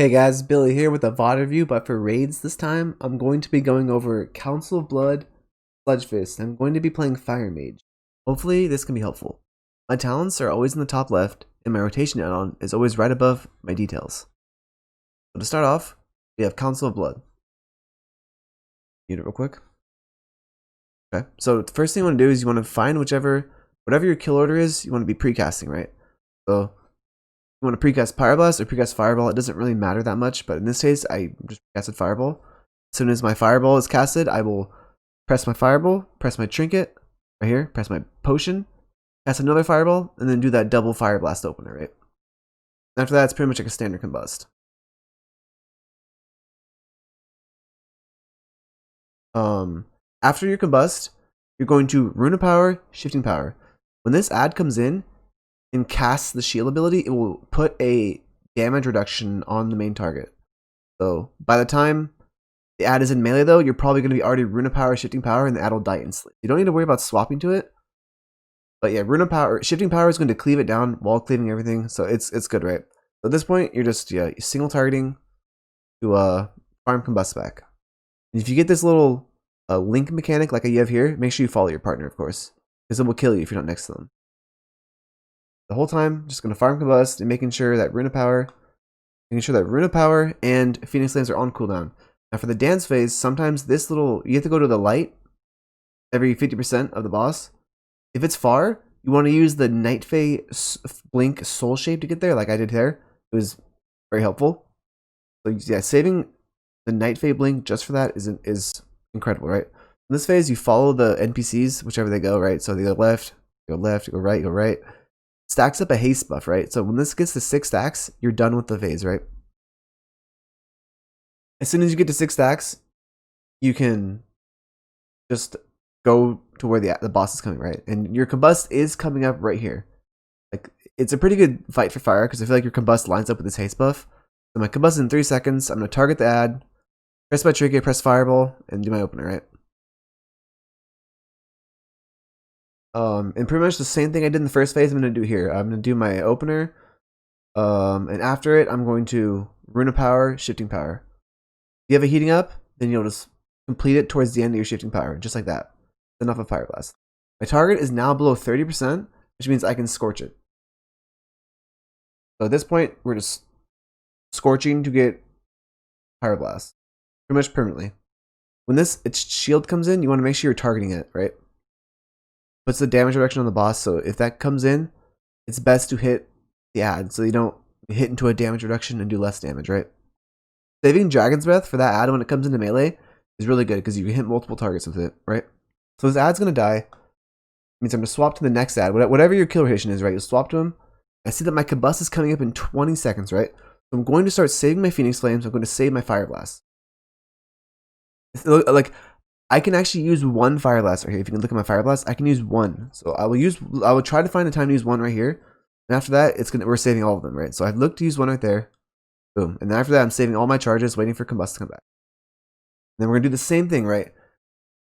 Hey guys, Billy here with a VoD review, but for raids this time, I'm going to be going over Council of Blood, Sludgefist, and I'm going to be playing Fire Mage. Hopefully this can be helpful. My talents are always in the top left, and my rotation add-on is always right above my details. So to start off, we have Council of Blood. Read it real quick. Okay, so the first thing you want to do is you want to find whatever your kill order is, you want to be precasting, right? So you want to precast Pyroblast or precast Fireball, it doesn't really matter that much, but in this case, I just casted Fireball. As soon as my Fireball is casted, I will press my Fireball, press my Trinket, right here, press my Potion, cast another Fireball, and then do that double Fire Blast opener, right? After that, it's pretty much like a standard combust. After your combust, you're going to Rune of Power, Shifting Power. When this ad comes in and casts the shield ability, it will put a damage reduction on the main target. So by the time the ad is in melee though, you're probably going to be already Rune of Power, Shifting Power, and the ad will die instantly. You don't need to worry about swapping to it. But yeah, Rune of Power, Shifting Power is going to cleave it down while cleaving everything, so it's good, right? So at this point, you're just single targeting to farm combust back. And if you get this little link mechanic like you have here, make sure you follow your partner, of course, because it will kill you if you're not next to them. The whole time, just going to farm combust and making sure that Rune of Power and Phoenix Flames are on cooldown. Now for the dance phase, sometimes you have to go to the light every 50% of the boss. If it's far, you want to use the Night Fae Blink Soul Shape to get there, like I did there. It was very helpful. So yeah, saving the Night Fae Blink just for that is incredible, right? In this phase, you follow the NPCs, whichever they go, right? So they go left, you go right. Stacks up a haste buff, right? So when this gets to 6 stacks, you're done with the phase, right? As soon as you get to 6 stacks, you can just go to where the boss is coming, right? And your combust is coming up right here. Like, it's a pretty good fight for fire because I feel like your combust lines up with this haste buff. So my combust is in 3 seconds. I'm going to target the ad, press my trinket, press fireball, and do my opener, right? And pretty much the same thing I did in the first phase, I'm going to do here. I'm going to do my opener, and after it, I'm going to Rune of Power, Shifting Power. If you have a heating up, then you'll just complete it towards the end of your Shifting Power, just like that. Enough of Fire Blast. My target is now below 30%, which means I can Scorch it. So at this point, we're just Scorching to get Fire Blast, pretty much permanently. When its shield comes in, you want to make sure you're targeting it, right? Puts the damage reduction on the boss, so if that comes in, it's best to hit the ad so you don't hit into a damage reduction and do less damage, right? Saving Dragon's Breath for that ad when it comes into melee is really good because you can hit multiple targets with it, right? So this ad's going to die. It means I'm going to swap to the next ad. Whatever your kill rotation is, right? You'll swap to him. I see that my combust is coming up in 20 seconds, right? So I'm going to start saving my Phoenix Flames. I'm going to save my Fire Blast. Like, I can actually use one Fire Blast right here. If you can look at my Fire Blast, I can use one. So I will try to find a time to use one right here. And after that, we're saving all of them, right? So I've looked to use one right there. Boom. And then after that, I'm saving all my charges, waiting for combust to come back. And then we're going to do the same thing, right?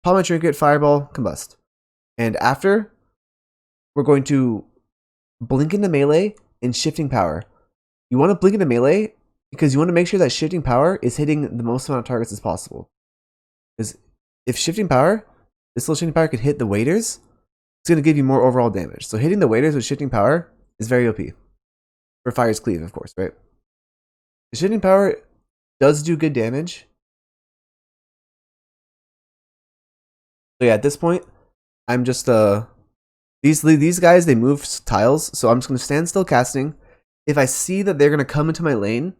Pop my trinket, fireball, combust. And after, we're going to blink into melee and shifting power. You want to blink into melee because you want to make sure that shifting power is hitting the most amount of targets as possible. Because if shifting power, this little shifting power could hit the waiters, it's going to give you more overall damage. So hitting the waiters with shifting power is very OP. For Fire's Cleave, of course, right? The shifting power does do good damage. So yeah, at this point, I'm just these guys, they move tiles, so I'm just going to stand still casting. If I see that they're going to come into my lane,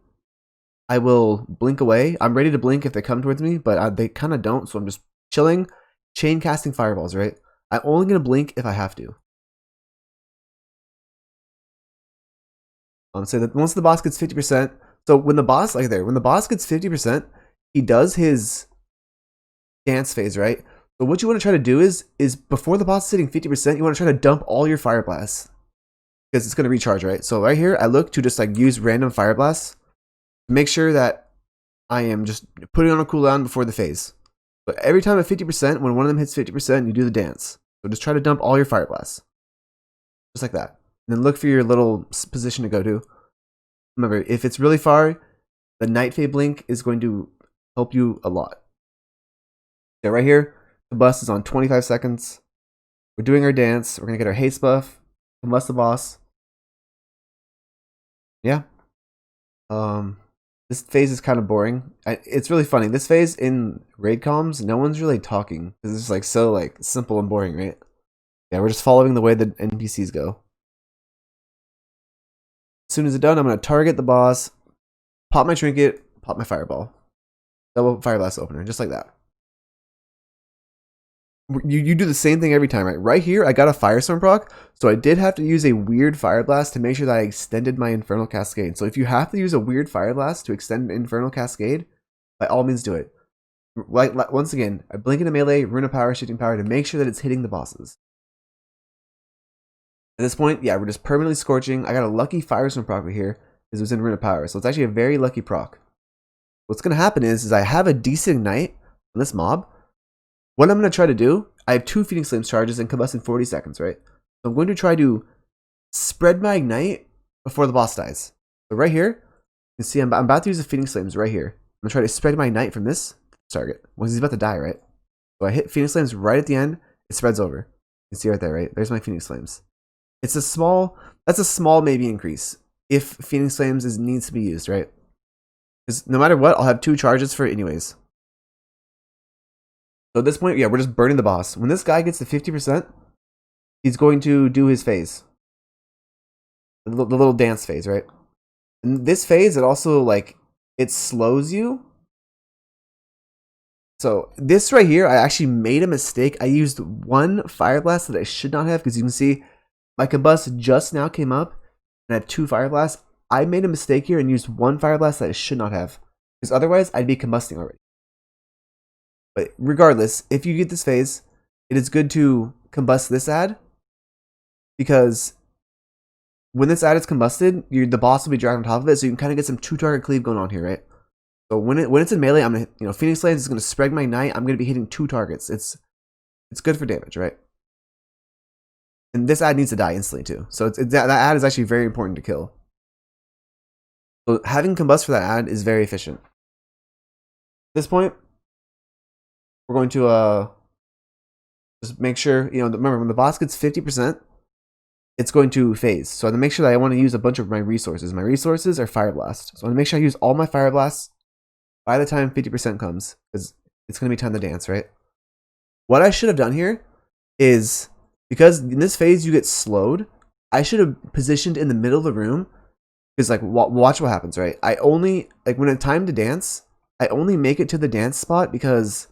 I will blink away. I'm ready to blink if they come towards me, but they kind of don't, so I'm just chilling, chain casting fireballs, right? I'm only going to blink if I have to. So that once the boss gets 50%, so when the boss, when the boss gets 50%, he does his dance phase, right? So what you want to try to do is before the boss is hitting 50%, you want to try to dump all your fire blasts because it's going to recharge, right? So right here, I look to just use random fire blasts to make sure that I am just putting on a cooldown before the phase. But every time at 50%, when one of them hits 50%, you do the dance. So just try to dump all your fire blasts, just like that. And then look for your little position to go to. Remember, if it's really far, the Nightfade Blink is going to help you a lot. So right here, the bus is on 25 seconds. We're doing our dance. We're going to get our haste buff. Combust the boss. Yeah. This phase is kind of boring. It's really funny. This phase in raid comms, no one's really talking. Because it's like so like simple and boring, right? Yeah, we're just following the way the NPCs go. As soon as it's done, I'm going to target the boss, pop my trinket, pop my fireball. Double fire blast opener, just like that. You do the same thing every time, right? Right here, I got a Firestorm proc, so I did have to use a weird Fire Blast to make sure that I extended my Infernal Cascade. So if you have to use a weird Fire Blast to extend an Infernal Cascade, by all means do it. Like once again, I blink into melee, rune of power, shifting power to make sure that it's hitting the bosses. At this point, yeah, we're just permanently scorching. I got a lucky Firestorm proc right here because it was in rune of power, so it's actually a very lucky proc. What's going to happen is I have a decent ignite on this mob. What I'm going to try to do, I have 2 Phoenix Flames charges and combust in 40 seconds, right? So I'm going to try to spread my ignite before the boss dies. So right here, you can see I'm about to use the Phoenix Flames right here. I'm going to try to spread my ignite from this target. Well, he's about to die, right? So I hit Phoenix Flames right at the end. It spreads over. You can see right there, right? There's my Phoenix Flames. It's a small, that's a small maybe increase if Phoenix Flames needs to be used, right? Because no matter what, I'll have 2 charges for it anyways. So at this point, yeah, we're just burning the boss. When this guy gets to 50%, he's going to do his phase. The little dance phase, right? And this phase, it also, like, it slows you. So this right here, I actually made a mistake. I used 1 Fire Blast that I should not have, because you can see my combust just now came up, and I have 2 Fire Blasts. I made a mistake here and used 1 Fire Blast that I should not have, because otherwise I'd be combusting already. But regardless, if you get this phase, it is good to combust this ad, because when this ad is combusted, the boss will be dragged on top of it, so you can kind of get some 2-target cleave going on here, right? So when it's in melee, I'm gonna, Phoenix Flames is gonna spread my ignite. I'm gonna be hitting 2 targets. It's good for damage, right? And this ad needs to die instantly too. So that ad is actually very important to kill. So having combust for that ad is very efficient. At this point, we're going to just make sure, remember when the boss gets 50%, it's going to phase. So I have to make sure that I want to use a bunch of my resources. My resources are Fire Blast. So I want to make sure I use all my Fire Blasts by the time 50% comes, because it's going to be time to dance, right? What I should have done here is, because in this phase you get slowed, I should have positioned in the middle of the room, because like watch what happens, right? I only, like when it's time to dance, I only make it to the dance spot because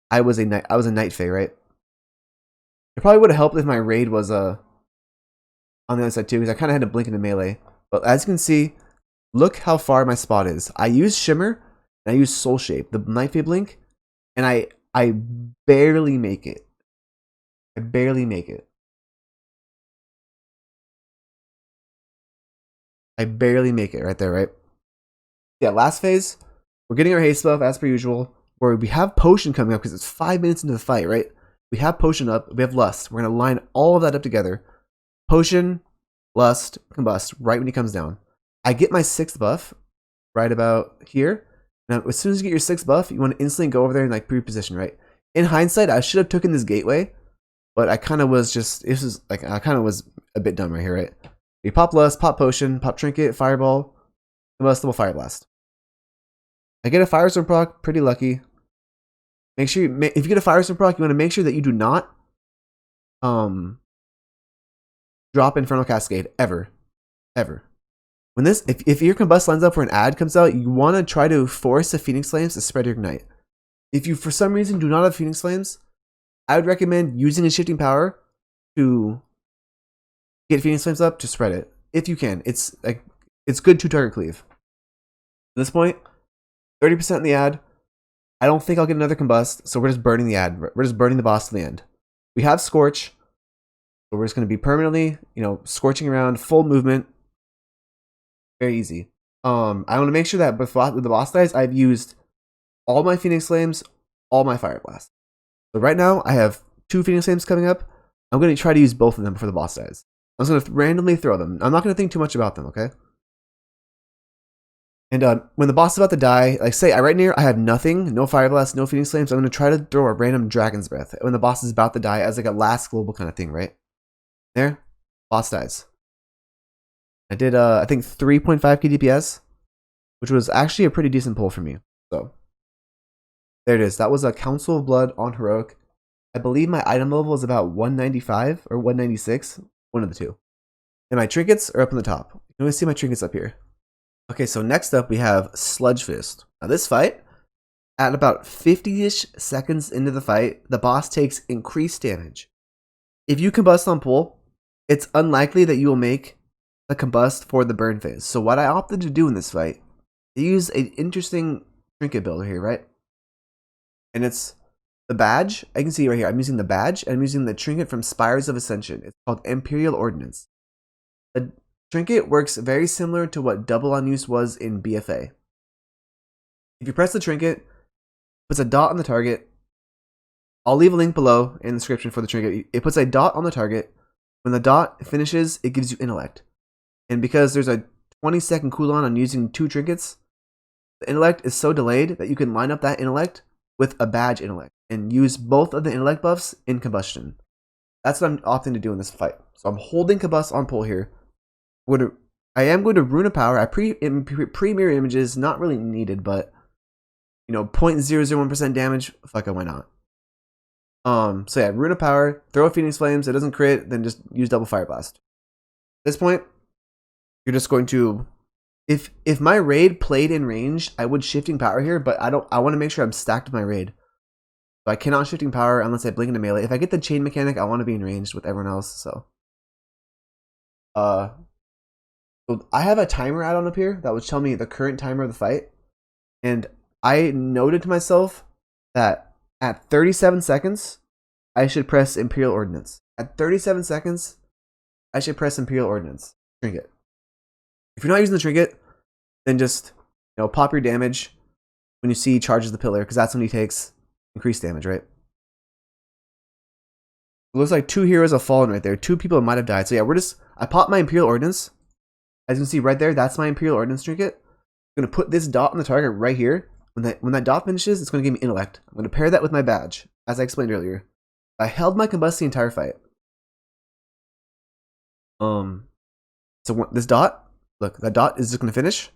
I was a night fae, right? It probably would have helped if my raid was on the other side too, because I kind of had to blink into melee. But as you can see, look how far my spot is. I use Shimmer and I use Soul Shape, the Night Fae blink, and I barely make it. I barely make it. I barely make it right there, right? Yeah, last phase, we're getting our haste buff as per usual, where we have potion coming up because it's 5 minutes into the fight, right? We have potion up, we have lust. We're going to line all of that up together. Potion, lust, combust, right when he comes down. I get my 6th buff right about here. Now, as soon as you get your 6th buff, you want to instantly go over there and like pre-position, right? In hindsight, I should have taken this gateway, but I kind of was a bit dumb right here, right? You pop lust, pop potion, pop trinket, fireball, combustible fire blast. I get a Firestorm proc, pretty lucky. Make sure if you get a Firestorm proc, you want to make sure that you do not drop Infernal Cascade ever. When this, if your combust lines up where an ad comes out, you want to try to force the Phoenix Flames to spread your ignite. If you for some reason do not have Phoenix Flames, I would recommend using a shifting power to get Phoenix Flames up to spread it. If you can. It's good 2-target cleave. At this point, 30% in the ad. I don't think I'll get another combust, so we're just burning the ad. We're just burning the boss to the end. We have Scorch, so we're just going to be permanently, scorching around, full movement. Very easy. I want to make sure that before the boss dies, I've used all my Phoenix Flames, all my Fire Blast. So right now, I have 2 Phoenix Flames coming up. I'm going to try to use both of them before the boss dies. I'm just going to randomly throw them. I'm not going to think too much about them, okay? And when the boss is about to die, like say right near, I have nothing, no fire blast, no phoenix flames. I'm gonna try to throw a random dragon's breath when the boss is about to die as like a last global kind of thing, right? There, boss dies. I did I think 3.5 DPS, which was actually a pretty decent pull for me. So there it is. That was a Council of Blood on heroic. I believe my item level is about 195 or 196, one of the two. And my trinkets are up on the top. You can always see my trinkets up here. Okay, so next up we have Sludgefist. Now this fight, at about 50-ish seconds into the fight, the boss takes increased damage. If you combust on pull, it's unlikely that you will make the combust for the burn phase. So what I opted to do in this fight, I use an interesting trinket builder here, right? And it's the badge. I can see right here, I'm using the badge, and I'm using the trinket from Spires of Ascension. It's called Imperial Ordnance. The trinket works very similar to what double on use was in BFA. If you press the trinket, it puts a dot on the target. I'll leave a link below in the description for the trinket. It puts a dot on the target. When the dot finishes, it gives you intellect. And because there's a 20-second cooldown on using 2 trinkets, the intellect is so delayed that you can line up that intellect with a badge intellect and use both of the intellect buffs in combustion. That's what I'm opting to do in this fight. So I'm holding combust on pull here. I am going to rune of power. Pre-mirror images, not really needed, but you know, 0.001% damage. Fuck it, why not? So yeah, rune of power. Throw a Phoenix Flames. It doesn't crit, then just use double fire blast. At this point, you're just going to, if my raid played in range, I would shifting power here, but I want to make sure I'm stacked with my raid. So I cannot shifting power unless I blink into melee. If I get the chain mechanic, I want to be in range with everyone else. So I have a timer add-on up here that would tell me the current timer of the fight. And I noted to myself that at 37 seconds, I should press Imperial Ordnance. At 37 seconds, I should press Imperial Ordnance. Trinket. If you're not using the trinket, then just pop your damage when you see he charges the pillar, because that's when he takes increased damage, right? It looks like 2 heroes have fallen right there. 2 people might have died. So yeah, I popped my Imperial Ordnance. As you can see right there, that's my Imperial Ordnance trinket. I'm going to put this dot on the target right here. When that dot finishes, it's going to give me intellect. I'm going to pair that with my badge, as I explained earlier. I held my combust the entire fight. So this dot, look, that dot is just going to finish.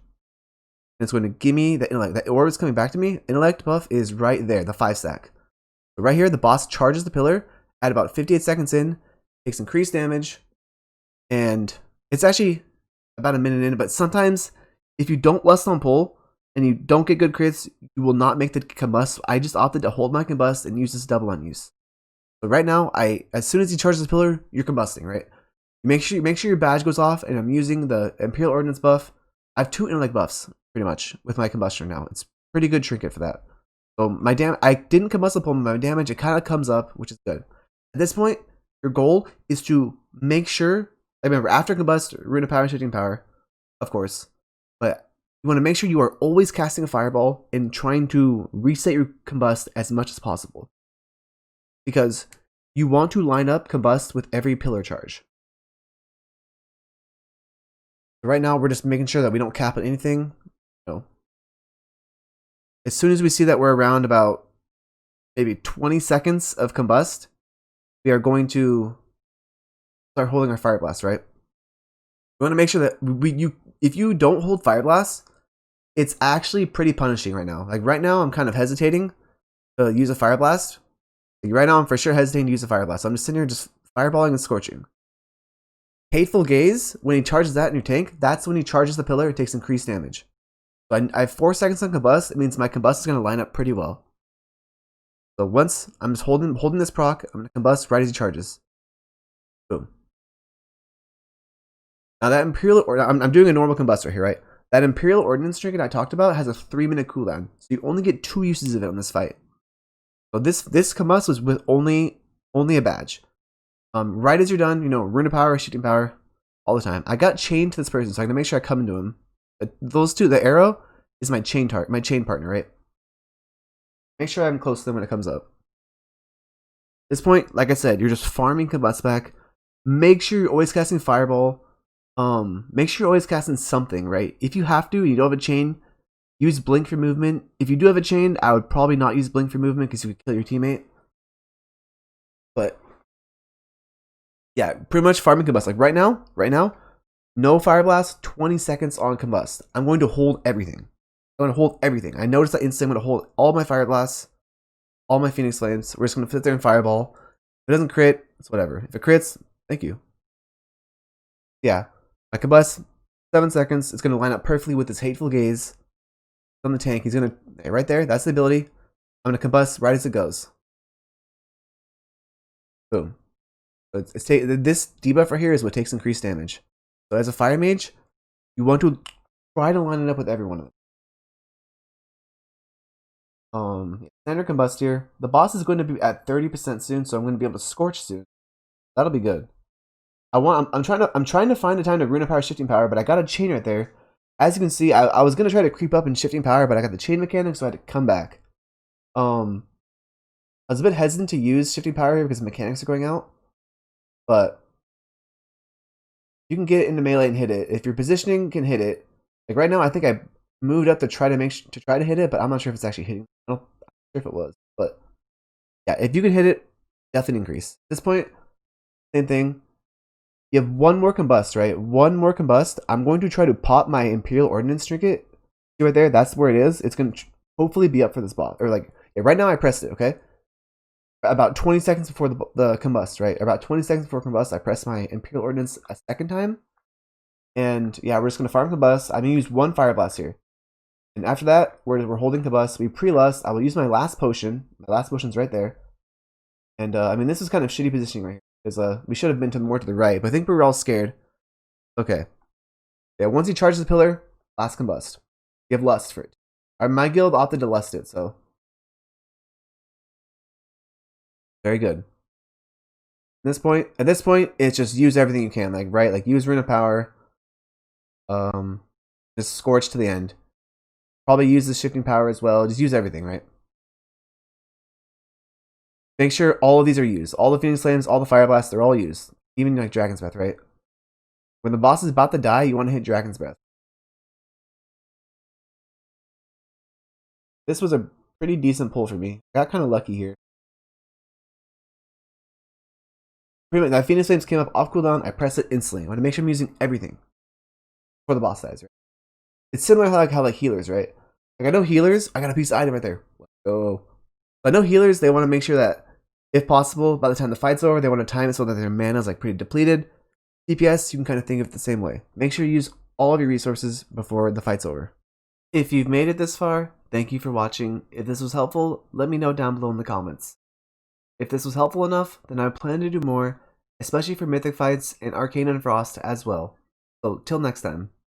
And it's going to give me the intellect. That orb is coming back to me. Intellect buff is right there, the 5 stack. So right here, the boss charges the pillar at about 58 seconds in, takes increased damage, and it's actually about a minute in, but sometimes if you don't lust on pull and you don't get good crits, you will not make the combust. I just opted to hold my combust and use this double on use. So right now, as soon as he charges the pillar, you're combusting, right? Make sure your badge goes off, and I'm using the Imperial Ordnance buff. I have 2 intellect buffs pretty much with my combustion now. It's pretty good trinket for that. So I didn't combust the pull, my damage, it kind of comes up, which is good. At this point, your goal is to make sure, remember, after combust, rune of power, shifting power, of course, but you want to make sure you are always casting a fireball and trying to reset your combust as much as possible, because you want to line up combust with every pillar charge. Right now, we're just making sure that we don't cap at anything. As soon as we see that we're around about maybe 20 seconds of combust, we are going to start holding our fire blast, right? We want to make sure that if you don't hold fire blast, it's actually pretty punishing right now. Like right now, I'm kind of hesitating to use a fire blast. Like right now, I'm for sure hesitating to use a fire blast. So I'm just sitting here just fireballing and scorching. Hateful Gaze, when he charges that in your tank, that's when he charges the pillar, it takes increased damage. So I have 4 seconds on combust. It means my combust is going to line up pretty well. So once I'm just holding this proc, I'm going to combust right as he charges. Boom. Now that Imperial, I'm doing a normal combustor here, right? That Imperial Ordnance trinket I talked about has a 3-minute cooldown. So you only get 2 uses of it in this fight. So this combust was with only a badge. Right as you're done, rune of power, shooting power, all the time. I got chained to this person, so I'm gonna make sure I come into him. Those 2, the arrow is my chain partner, right? Make sure I'm close to them when it comes up. At this point, like I said, you're just farming combust back. Make sure you're always casting fireball. make sure you're always casting something, right? If you have to, you don't have a chain, use blink for movement. If you do have a chain, I would probably not use blink for movement because you could kill your teammate. But yeah, pretty much farming combust. Like right now, no fire blast, 20 seconds on combust. I'm going to hold everything. I'm going to hold everything. I noticed that instantly. I'm going to hold all my fire blasts, all my phoenix flames. We're just going to sit there and fireball. If it doesn't crit, it's whatever. If it crits, thank you. Yeah, my combust, 7 seconds. It's going to line up perfectly with this hateful gaze on the tank. He's going to, right there, that's the ability. I'm going to combust right as it goes. Boom. So this debuff right here is what takes increased damage. So as a fire mage, you want to try to line it up with every one of them. Standard combust here. The boss is going to be at 30% soon, so I'm going to be able to scorch soon. That'll be good. I'm trying to find the time to rune power shifting power, but I got a chain right there. As you can see, I was gonna try to creep up in shifting power, but I got the chain mechanic, so I had to come back. I was a bit hesitant to use shifting power here because the mechanics are going out, but you can get it into melee and hit it. If your positioning can hit it, like right now, I think I moved up to try to hit it, but I'm not sure if it's actually hitting. I'm not sure if it was, but yeah, if you can hit it, definitely increase. At this point, same thing. You have one more combust, right? One more combust. I'm going to try to pop my Imperial Ordnance trinket. See right there? That's where it is. It's going to hopefully be up for this boss. Or like, yeah, right now I pressed it, okay? About 20 seconds before the combust, right? About 20 seconds before combust, I pressed my Imperial Ordnance a second time. And yeah, we're just going to farm combust. I'm going to use one fire blast here. And after that, we're holding combust. We pre-lust. I will use my last potion. My last potion's right there. And I mean, this is kind of shitty positioning right here. Because we should have been more to the right, but I think we were all scared. Okay. Yeah, once he charges the pillar, last combust. You have lust for it. My guild opted to lust it, so. Very good. At this point, it's just use everything you can, like right, like use rune of power. Just scorch to the end. Probably use the shifting power as well. Just use everything, right? Make sure all of these are used. All the Phoenix Flames, all the Fire Blasts, they're all used. Even like Dragon's Breath, right? When the boss is about to die, you want to hit Dragon's Breath. This was a pretty decent pull for me. I got kind of lucky here. Pretty much, that Phoenix Flames came up off cooldown. I press it instantly. I want to make sure I'm using everything before the boss dies, right? It's similar to how like healers, right? Like I know healers, I got a piece of item right there. Let's go. I know healers, they want to make sure that, if possible, by the time the fight's over, they want to time it so that their mana is like pretty depleted. DPS, you can kind of think of it the same way. Make sure you use all of your resources before the fight's over. If you've made it this far, thank you for watching. If this was helpful, let me know down below in the comments. If this was helpful enough, then I plan to do more, especially for mythic fights and arcane and frost as well. So till next time.